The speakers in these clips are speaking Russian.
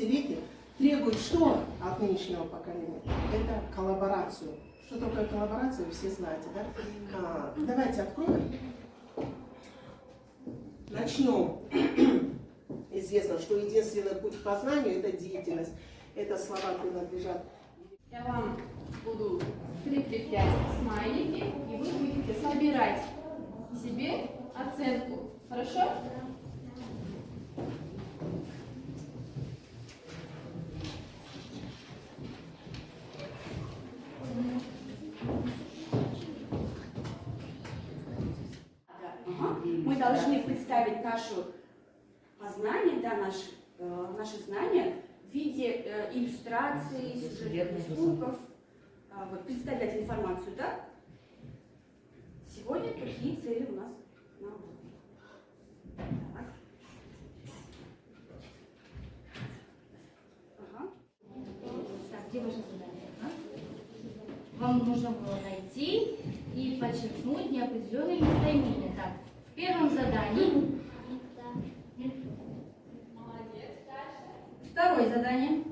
десятилетий требует что от нынешнего поколения? Это коллаборацию. Что такое коллаборация, вы все знаете, да? Давайте откроем. Начнем. Известно, что единственный путь к познанию – это деятельность. Это слова принадлежат. Я вам буду прикреплять смайлики, и вы будете собирать себе оценку. Хорошо? Мы должны представить наше познание, да, наши знания в виде иллюстраций, сюжетных звуков, вот, представлять информацию, да? Сегодня такие цели у нас на уроке. Так, где ваше задание? Вам нужно было найти и подчеркнуть неопределенные местоимения. Так, в первом задании. Второе задание.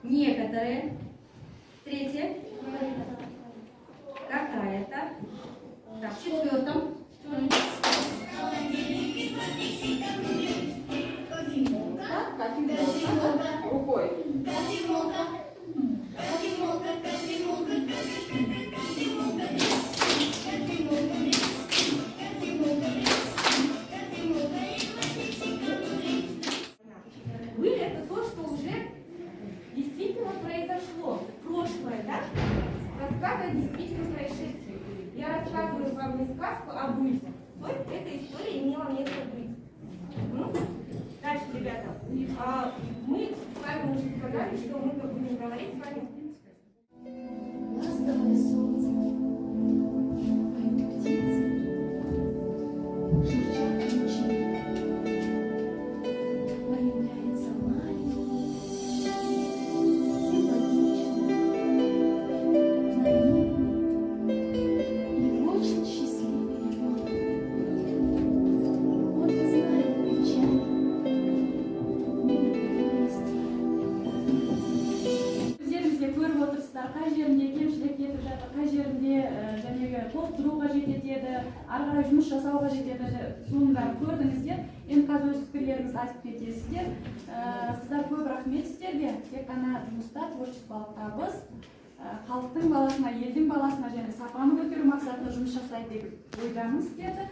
Некоторые. Третье. Какая-то. Так, в четвертом. Рукой. Были это то, что уже действительно произошло. Прошлое, да? Рассказ о действительном происшествии. Я рассказываю вам не сказку, а быль. То есть эта история имела место быть. Ну, дальше, ребята. Мы с вами уже сказали, что мы будем говорить с вами. Ласковое солнце, поют птицы, журчат ключи, появляется маленький, симпатичный, наивный и очень счастливый ребенок. Он не знает печали, Өздеріңізге көріп отырсыздар, қай жерінде кемшілік кетіп жатыр, қай жерінде жаңағы толықтыру қажет етеді, ары қарай жұмыс жасау қажет етеді, соның бәрін көрдіңіздер. Енді қазір өз пікірлеріңізді айтып кетесіздер. Қыздар, көп рахмет сіздерге. Тек қана жұмыста творчестволық табыс, халықтың баласына, елдің баласына және сапаны көтеру мақсатында жұмыс жасайды деп ойдамыз сіздерді.